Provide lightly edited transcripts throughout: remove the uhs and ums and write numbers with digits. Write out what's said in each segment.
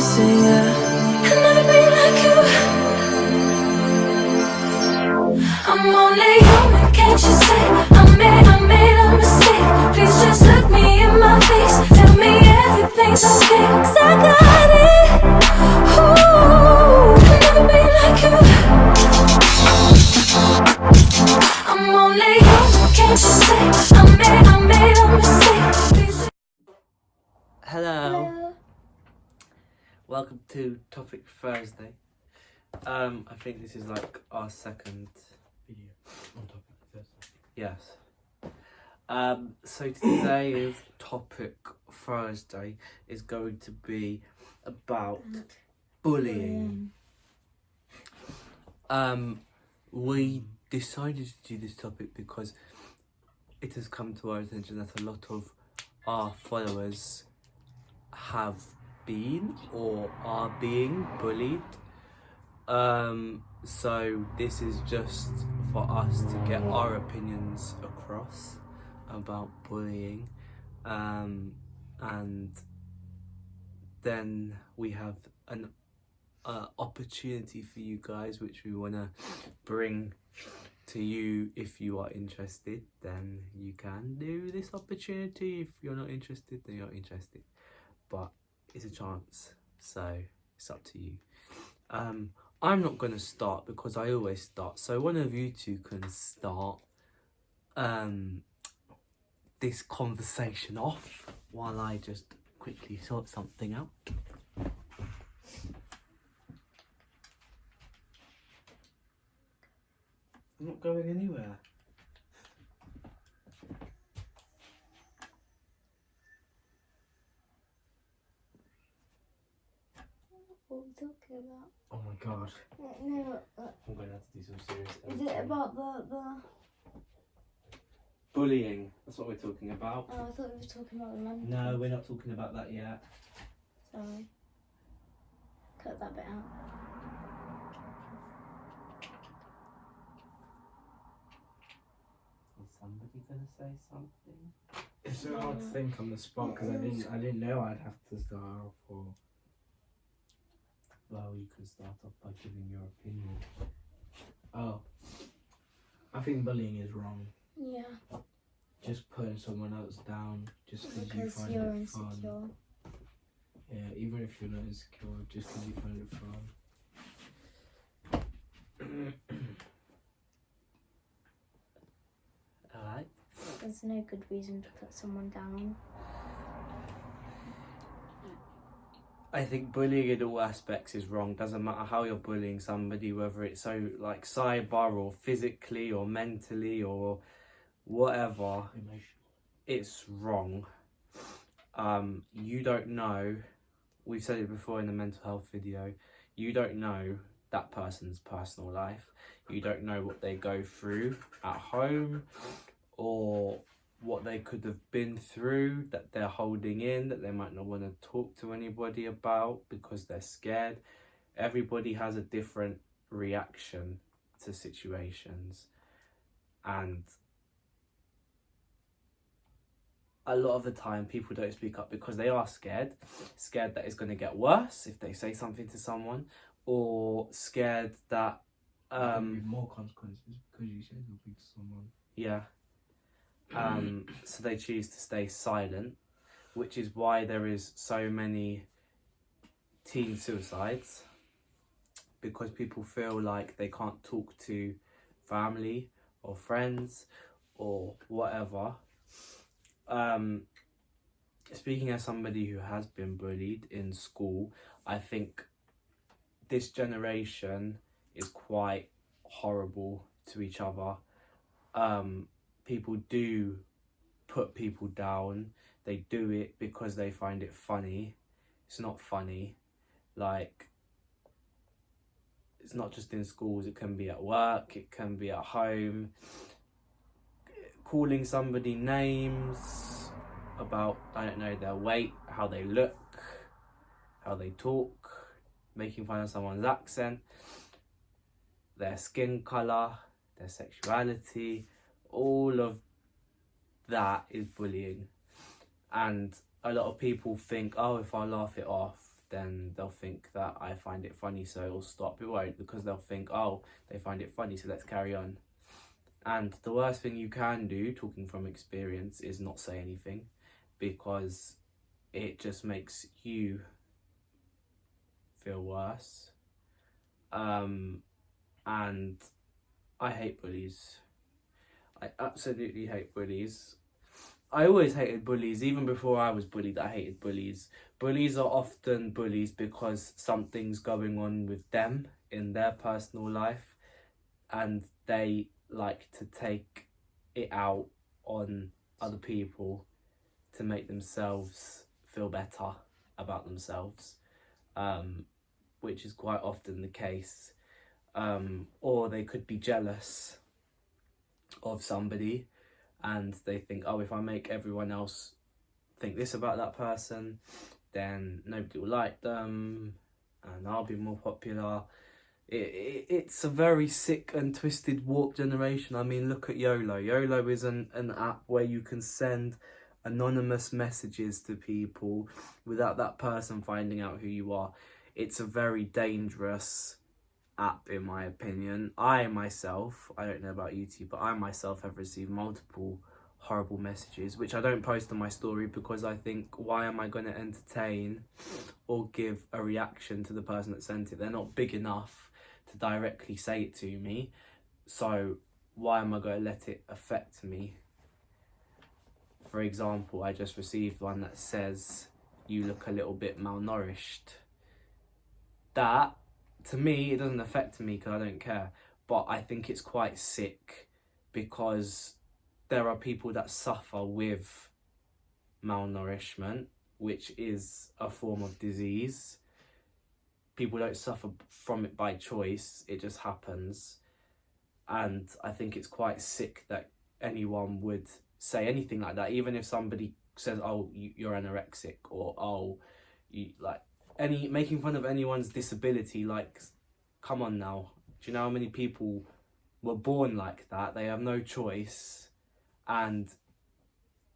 say yeah. I'll never be like you. I'm only human, can't you see? I made a mistake. Please just look me in my face. Tell me everything's okay, 'cause I got it. Ooh, I'll never be like you. I'm only human, can't you see? I made a mistake. Please just... Hello. Hello. Welcome to Topic Thursday. I think this is like our second video on Topic Thursday. yes. So today's Topic Thursday is going to be about bullying. We decided to do this topic because it has come to our attention that a lot of our followers have been or are being bullied. So this is just for us to get our opinions across about bullying, and then we have an opportunity for you guys which we want to bring to you. If you are interested, then you can do this opportunity. If you're not interested, then you're not interested, but it's a chance, so it's up to you. I'm not going to start because I always start, so one of you two can start this conversation off while I just quickly sort something out. I'm not going anywhere. What are we talking about? Oh my god. No, I'm going to have to do some serious is editing. it about the... Bullying, that's what we're talking about. Oh, I thought we were talking about the men. No, we're not talking about that yet. Sorry. Cut that bit out. Is somebody going to say something? It's so hard to think on the spot because I didn't know I'd have to start off or... Well, you can start off by giving your opinion. Oh. I think bullying is wrong. Yeah, Just putting someone else down just because you because find you're it insecure. fun. Yeah, even if you're not insecure, just because you find it fun. Alright. There's no good reason to put someone down. I think bullying in all aspects is wrong. Doesn't matter how you're bullying somebody, whether it's so like cyber or physically or mentally or whatever, it's wrong. You don't know, we've said it before in the mental health video, you don't know that person's personal life. You don't know what they go through at home or what they could have been through that they're holding in, that they might not want to talk to anybody about because they're scared. Everybody has a different reaction to situations, and a lot of the time people don't speak up because they are scared that it's going to get worse if they say something to someone, or scared that more consequences because you say something to someone. yeah. So they choose to stay silent, which is why there is so many teen suicides, because people feel like they can't talk to family or friends or whatever. Speaking as somebody who has been bullied in school, I think this generation is quite horrible to each other. People do put people down. They do it because they find it funny. It's not funny. Like, it's not just in schools, it can be at work, it can be at home. Calling somebody names about, I don't know, their weight, how they look, how they talk, making fun of someone's accent, their skin colour, their sexuality, all of that is bullying. And a lot of people think, oh, if I laugh it off, then they'll think that I find it funny, so it'll stop. It won't, because they'll think, oh, they find it funny, so let's carry on. And the worst thing you can do, talking from experience, is not say anything, because it just makes you feel worse. And I hate bullies. I absolutely hate bullies. I always hated bullies. Even before I was bullied, I hated bullies. Bullies are often bullies because something's going on with them in their personal life, and they like to take it out on other people to make themselves feel better about themselves, which is quite often the case. Or they could be jealous of somebody, and they think, oh, if I make everyone else think this about that person, then nobody will like them and I'll be more popular. It's a very sick and twisted, warped generation. I mean, look at YOLO. YOLO is an app where you can send anonymous messages to people without that person finding out who you are. It's a very dangerous app, in my opinion. I myself, I don't know about you two, but I myself have received multiple horrible messages, which I don't post on my story, because I think, why am I going to entertain or give a reaction to the person that sent it? They're not big enough to directly say it to me, so why am I going to let it affect me? For example, I just received one that says, you look a little bit malnourished. That, to me, it doesn't affect me because I don't care, but I think it's quite sick, because there are people that suffer with malnourishment, which is a form of disease. People don't suffer from it by choice, it just happens. And I think it's quite sick that anyone would say anything like that, even if somebody says, oh, you're anorexic, or oh, you like making fun of anyone's disability. Like, come on now, do you know how many people were born like that? They have no choice, and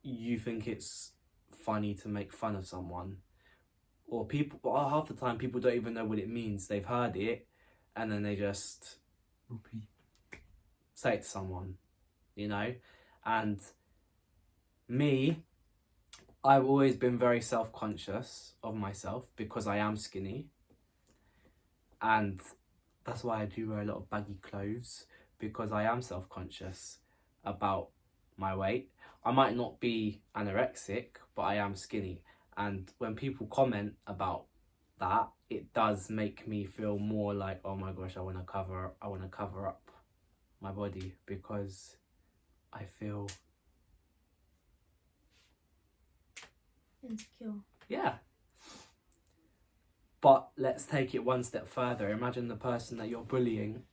you think it's funny to make fun of someone. Or people, half the time people don't even know what it means. They've heard it and then they just repeat, say it to someone, you know. And me, I've always been very self-conscious of myself because I am skinny, and that's why I do wear a lot of baggy clothes, because I am self-conscious about my weight. I might not be anorexic, but I am skinny, and when people comment about that, it does make me feel more like, oh my gosh, I want to cover up my body, because I feel insecure. Yeah. But let's take it one step further. Imagine the person that you're bullying.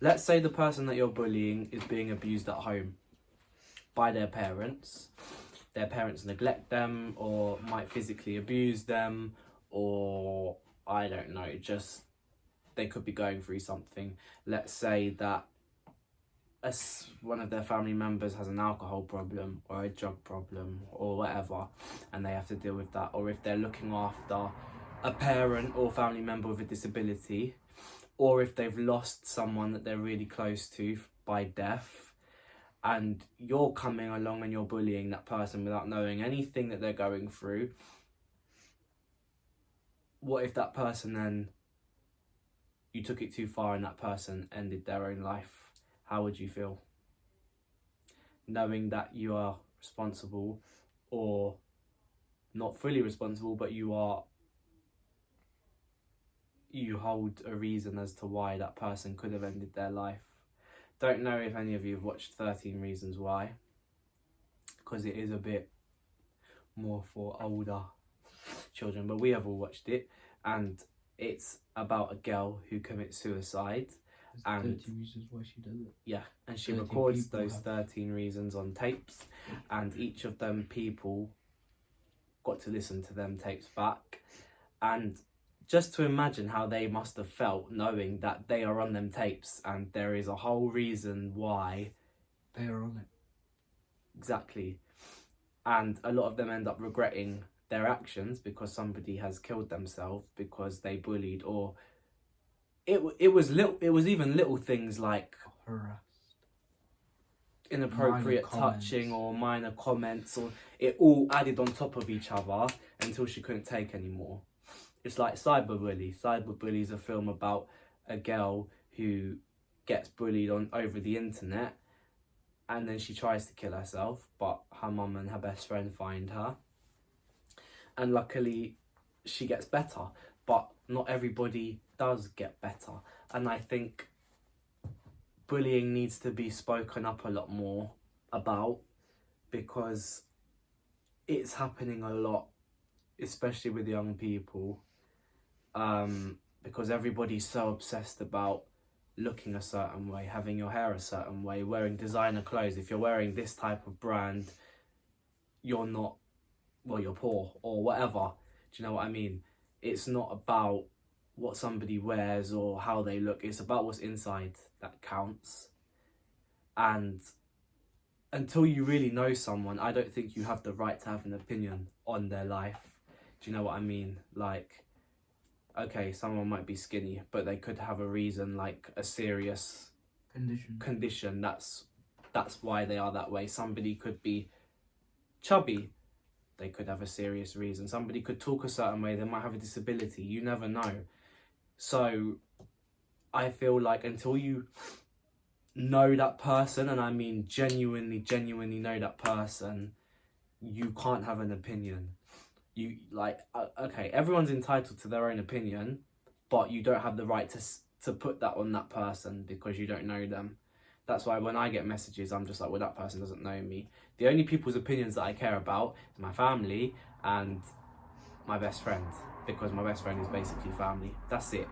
Let's say the person that you're bullying is being abused at home by their parents. Their parents neglect them, or might physically abuse them, or I don't know, just they could be going through something. Let's say that one of their family members has an alcohol problem or a drug problem or whatever, and they have to deal with that. Or if they're looking after a parent or family member with a disability, or if they've lost someone that they're really close to by death, and you're coming along and you're bullying that person without knowing anything that they're going through. What if that person then, you took it too far and that person ended their own life? How would you feel? Knowing that you are responsible, or not fully responsible, but you hold a reason as to why that person could have ended their life. Don't know if any of you have watched 13 Reasons Why, because it is a bit more for older children, but we have all watched it, and it's about a girl who commits suicide. And 13 reasons why she does it. Yeah, and she 13 records people those have- 13 reasons on tapes, and each of them people got to listen to them tapes back. And just to imagine how they must have felt knowing that they are on them tapes and there is a whole reason why They are on it. exactly. And a lot of them end up regretting their actions because somebody has killed themselves because they bullied, or it was even little things like Harassed. inappropriate Minor comments. touching or minor comments, or it all added on top of each other until she couldn't take anymore. It's like Cyberbully. Cyberbully is a film about a girl who gets bullied over the internet, and then she tries to kill herself, but her mum and her best friend find her, and luckily she gets better. But not everybody does get better, and I think bullying needs to be spoken up a lot more about, because it's happening a lot, especially with young people, because everybody's so obsessed about looking a certain way, having your hair a certain way, wearing designer clothes. If you're wearing this type of brand, you're not, well, you're poor or whatever. Do you know what I mean? It's not about what somebody wears or how they look. It's about what's inside that counts. And until you really know someone, I don't think you have the right to have an opinion on their life. Do you know what I mean? Like, okay, someone might be skinny, but they could have a reason, like a serious condition. That's why they are that way. Somebody could be chubby. They could have a serious reason. Somebody could talk a certain way. They might have a disability. You never know. So I feel like until you know that person, and I mean genuinely know that person, you can't have an opinion. You okay, everyone's entitled to their own opinion, but you don't have the right to put that on that person because you don't know them. That's why when I get messages, I'm just like, well, that person doesn't know me. The only people's opinions that I care about is my family and my best friend, because my best friend is basically family. That's it.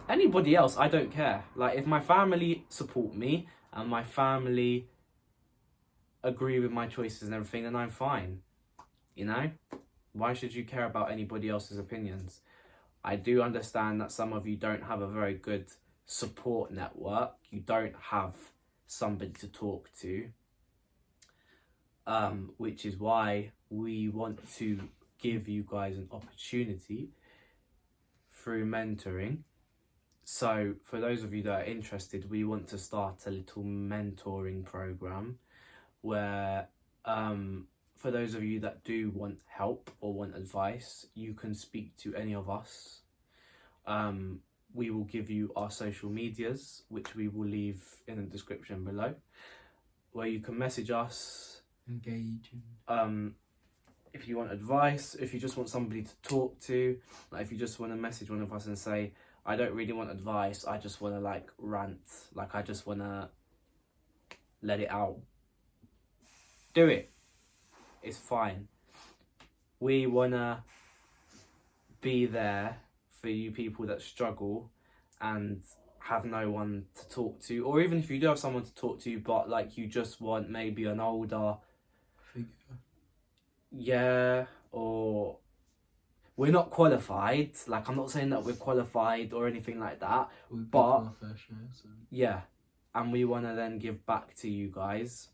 Anybody else, I don't care. Like, if my family support me and my family agree with my choices and everything, then I'm fine. You know? Why should you care about anybody else's opinions? I do understand that some of you don't have a very good support network. You don't have somebody to talk to, which is why we want to give you guys an opportunity through mentoring. So for those of you that are interested, we want to start a little mentoring program where for those of you that do want help or want advice, you can speak to any of us. We will give you our social medias, which we will leave in the description below, where you can message us. Engaging. If you want advice, if you just want somebody to talk to, like if you just want to message one of us and say, I don't really want advice, I just want to like rant, like I just want to let it out. Do it. It's fine. We want to be there for you people that struggle and have no one to talk to, or even if you do have someone to talk to, but like you just want maybe an older figure. Yeah, or we're not qualified. Like, I'm not saying that we're qualified or anything like that, We've but our fair share, so. yeah, and we want to then give back to you guys.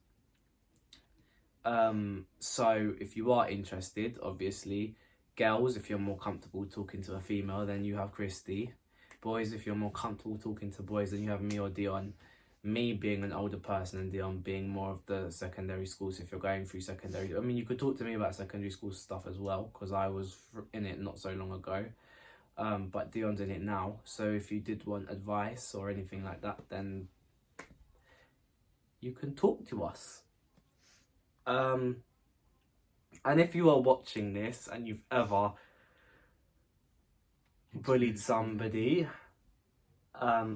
So if you are interested, obviously, girls, if you're more comfortable talking to a female, then you have Christy. Boys, if you're more comfortable talking to boys, then you have me or Dion. Me being an older person and Dion being more of the secondary schools. If you're going through secondary, I mean, you could talk to me about secondary school stuff as well, because I was in it not so long ago. But Dion's in it now. So if you did want advice or anything like that, then you can talk to us. And if you are watching this and you've ever bullied somebody,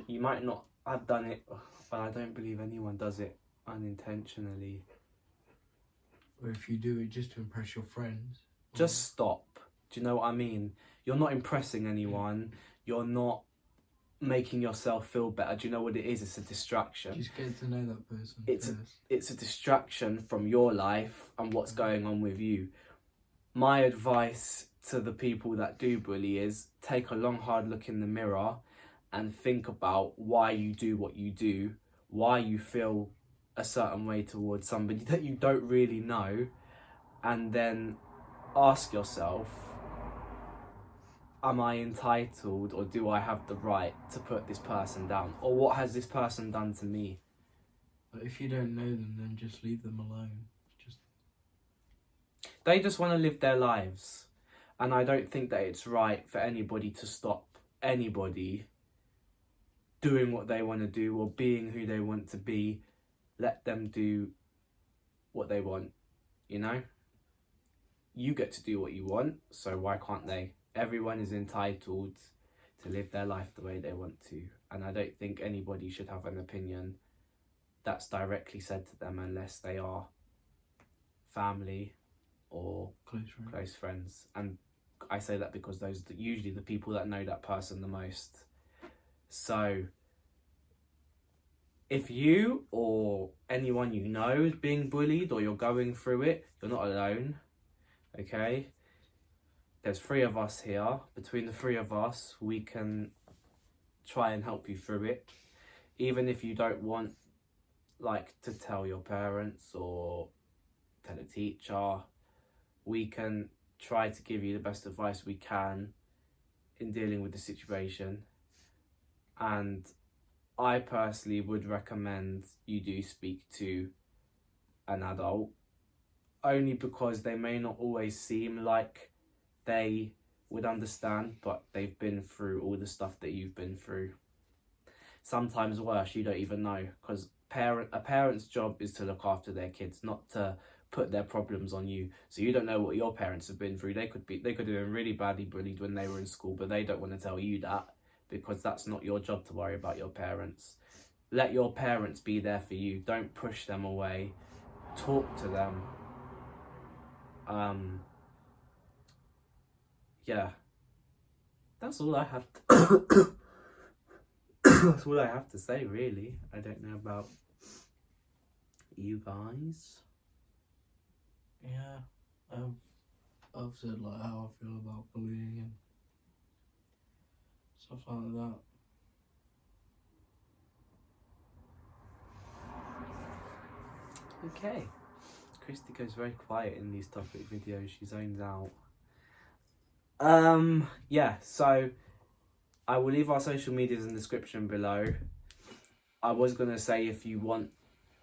you might not have done it, but I don't believe anyone does it unintentionally. Or if you do it just to impress your friends. Just stop. Do you know what I mean? You're not impressing anyone. You're not making yourself feel better. Do you know what it is? It's a distraction. Just get to know that person It's a distraction from your life and what's going on with you. My advice to the people that do bully is take a long hard look in the mirror and think about why you do what you do, why you feel a certain way towards somebody that you don't really know, and then ask yourself, am I entitled or do I have the right to put this person down? Or what has this person done to me? But if you don't know them, then just leave them alone. They just want to live their lives. And I don't think that it's right for anybody to stop anybody doing what they want to do or being who they want to be. Let them do what they want, you know? You get to do what you want, so why can't they? Everyone is entitled to live their life the way they want to. And I don't think anybody should have an opinion that's directly said to them unless they are family or close friends. And I say that because those are usually the people that know that person the most. So if you or anyone you know is being bullied or you're going through it, you're not alone, okay? There's 3 of us here. Between the 3 of us, we can try and help you through it. Even if you don't want, like, to tell your parents or tell a teacher, we can try to give you the best advice we can in dealing with the situation. And I personally would recommend you do speak to an adult, only because they may not always seem like they would understand, but they've been through all the stuff that you've been through. Sometimes worse, you don't even know, because a parent's job is to look after their kids, not to put their problems on you. So you don't know what your parents have been through. They could have been really badly bullied when they were in school, but they don't want to tell you that, because that's not your job to worry about your parents. Let your parents be there for you. Don't push them away. Talk to them. Yeah. That's all I have to that's all I have to say, really. I don't know about you guys. Yeah, I've said like how I feel about bullying and stuff like that. Okay. Christy goes very quiet in these topic videos. She zones out. Yeah, so I will leave our social medias in the description below. I was going to say if you want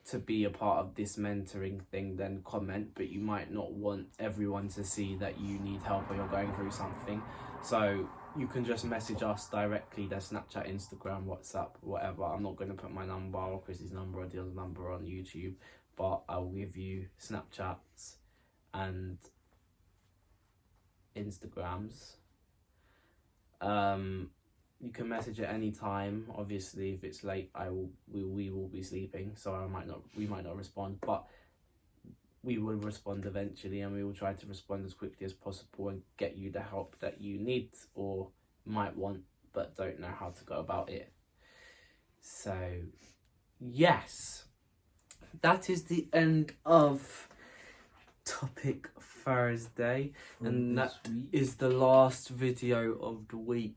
to be a part of this mentoring thing, then comment, but you might not want everyone to see that you need help or you're going through something. So you can just message us directly. There's Snapchat, Instagram, WhatsApp, whatever. I'm not going to put my number or Chrissy's number or Dion's number on YouTube, but I'll give you Snapchats and Instagrams. You can message at any time. Obviously, if it's late, we will be sleeping, so we might not respond, but we will respond eventually, and we will try to respond as quickly as possible and get you the help that you need or might want but don't know how to go about it. So yes, that is the end of Topic Thursday, and that is the last video of the week.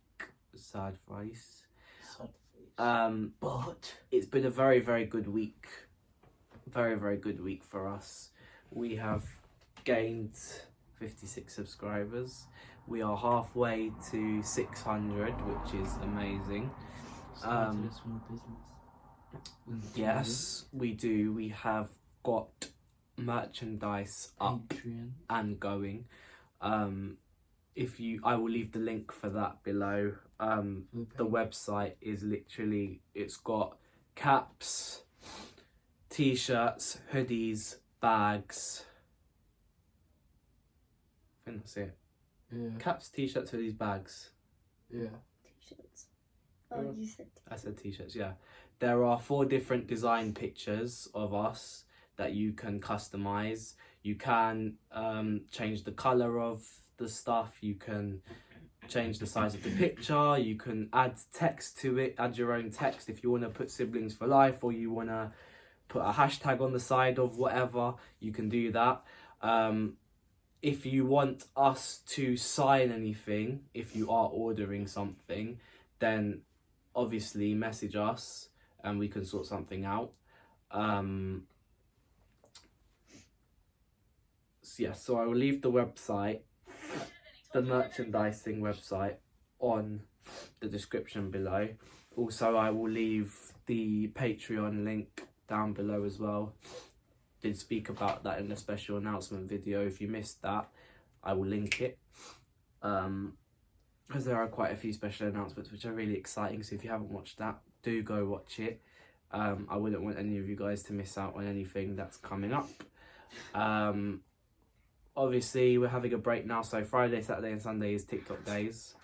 Sad face. But it's been a very, very good week. Very, very good week for us. We have gained 56 subscribers. We are halfway to 600, which is amazing. Started a small business. Yes, we do. We have got merchandise up Patreon. and going. I will leave the link for that below. The website is literally, it's got caps, t-shirts, hoodies, bags. I think that's it. Yeah. Caps, t-shirts, hoodies, bags. Yeah. T-shirts. Oh, you said I said t-shirts, yeah. There are 4 different design pictures of us that you can customize. You can change the color of the stuff. You can change the size of the picture. You can add text to it, add your own text if you want to put siblings for life, or you want to put a hashtag on the side of whatever, you can do that. If you want us to sign anything, if you are ordering something, then obviously message us and we can sort something out. So I will leave the website, the merchandising website, on the description below. Also, I will leave the Patreon link down below as well. Did speak about that in the special announcement video. If you missed that, I will link it. Because there are quite a few special announcements which are really exciting. So if you haven't watched that, do go watch it. I wouldn't want any of you guys to miss out on anything that's coming up. Obviously, we're having a break now. So Friday, Saturday and Sunday is TikTok days.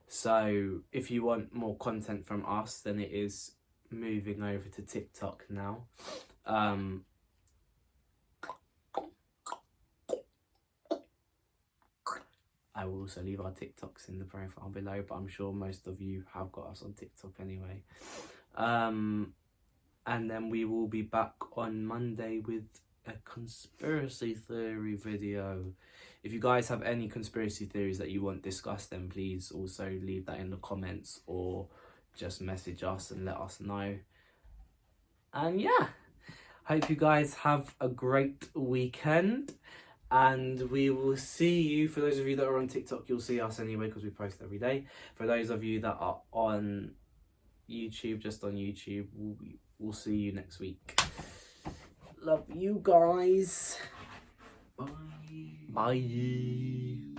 So if you want more content from us, then it is moving over to TikTok now. I will also leave our TikToks in the profile below, but I'm sure most of you have got us on TikTok anyway. And then we will be back on Monday with a conspiracy theory video. If you guys have any conspiracy theories that you want discussed, then please also leave that in the comments or just message us and let us know. And yeah, hope you guys have a great weekend. And we will see you, for those of you that are on TikTok, you'll see us anyway because we post every day. For those of you that are on YouTube, just on YouTube, we'll see you next week. Love you guys. Bye. Bye.